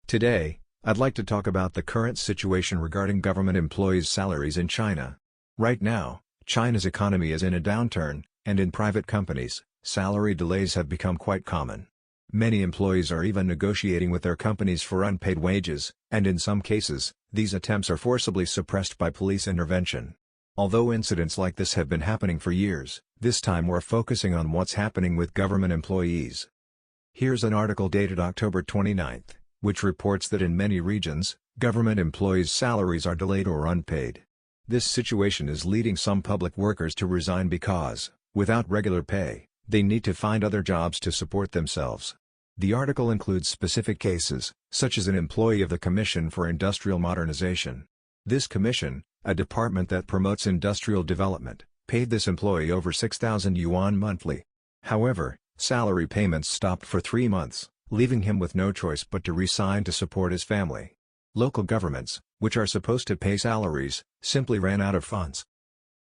Today, I'd like to talk about the current situation regarding government employees' salaries in China. Right now, China's economy is in a downturn, and in private companies, salary delays have become quite common. Many employees are even negotiating with their companies for unpaid wages, and in some cases, these attempts are forcibly suppressed by police intervention. Although incidents like this have been happening for years, this time we're focusing on what's happening with government employees. Here's an article dated October 29, which reports that in many regions, government employees' salaries are delayed or unpaid. This situation is leading some public workers to resign because, without regular pay, they need to find other jobs to support themselves. The article includes specific cases, such as an employee of the Commission for Industrial Modernization. This commission, a department that promotes industrial development, paid this employee over 6,000 yuan monthly. However, salary payments stopped for 3 months, leaving him with no choice but to resign to support his family. Local governments, which are supposed to pay salaries, simply ran out of funds.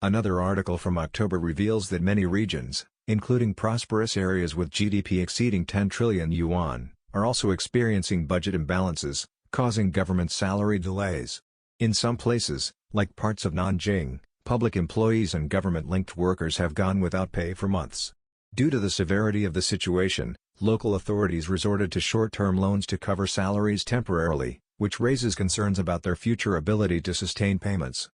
Another article from October reveals that many regions, including prosperous areas with GDP exceeding 10 trillion yuan, are also experiencing budget imbalances, causing government salary delays. In some places, like parts of Nanjing, public employees and government-linked workers have gone without pay for months. Due to the severity of the situation, local authorities resorted to short-term loans to cover salaries temporarily, which raises concerns about their future ability to sustain payments.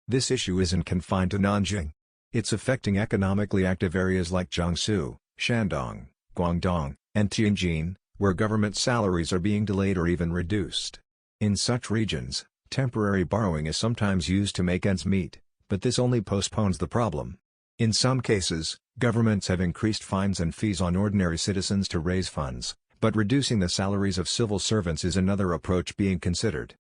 This issue isn't confined to Nanjing. It's affecting economically active areas like Jiangsu, Shandong, Guangdong, and Tianjin, where government salaries are being delayed or even reduced. In such regions, temporary borrowing is sometimes used to make ends meet, but this only postpones the problem. In some cases, governments have increased fines and fees on ordinary citizens to raise funds, but reducing the salaries of civil servants is another approach being considered.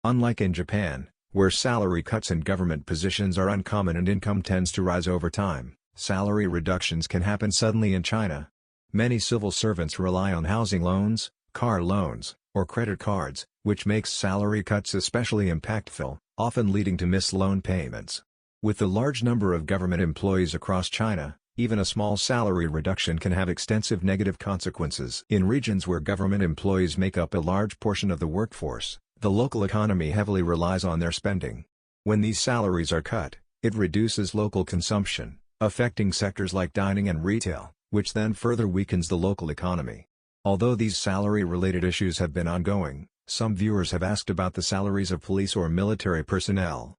Unlike in Japan, where salary cuts in government positions are uncommon and income tends to rise over time, salary reductions can happen suddenly in China. Many civil servants rely on housing loans, car loans, or credit cards, which makes salary cuts especially impactful, often leading to missed loan payments. With the large number of government employees across China, even a small salary reduction can have extensive negative consequences. In regions where government employees make up a large portion of the workforce, the local economy heavily relies on their spending. When these salaries are cut, it reduces local consumption, affecting sectors like dining and retail, which then further weakens the local economy. Although these salary-related issues have been ongoing, some viewers have asked about the salaries of police or military personnel.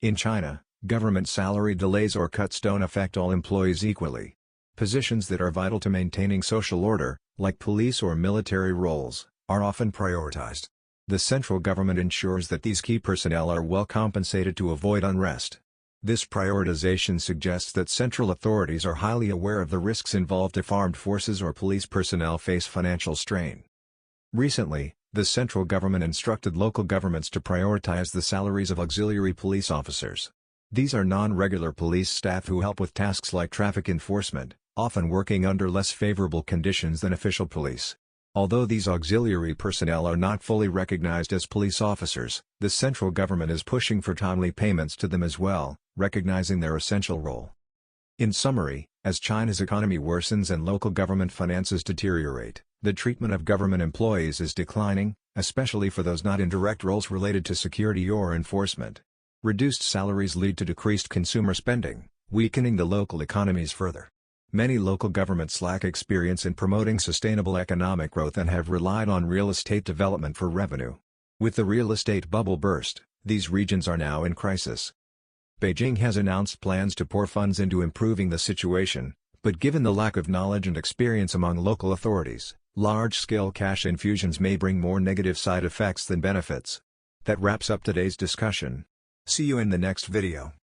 In China, government salary delays or cuts don't affect all employees equally. Positions that are vital to maintaining social order, like police or military roles, are often prioritized. The central government ensures that these key personnel are well compensated to avoid unrest. This prioritization suggests that central authorities are highly aware of the risks involved if armed forces or police personnel face financial strain. Recently, the central government instructed local governments to prioritize the salaries of auxiliary police officers. These are non-regular police staff who help with tasks like traffic enforcement, often working under less favorable conditions than official police. Although these auxiliary personnel are not fully recognized as police officers, the central government is pushing for timely payments to them as well, recognizing their essential role. In summary, as China's economy worsens and local government finances deteriorate, the treatment of government employees is declining, especially for those not in direct roles related to security or enforcement. Reduced salaries lead to decreased consumer spending, weakening the local economies further. Many local governments lack experience in promoting sustainable economic growth and have relied on real estate development for revenue. With the real estate bubble burst, these regions are now in crisis. Beijing has announced plans to pour funds into improving the situation, but given the lack of knowledge and experience among local authorities, large-scale cash infusions may bring more negative side effects than benefits. That wraps up today's discussion. See you in the next video.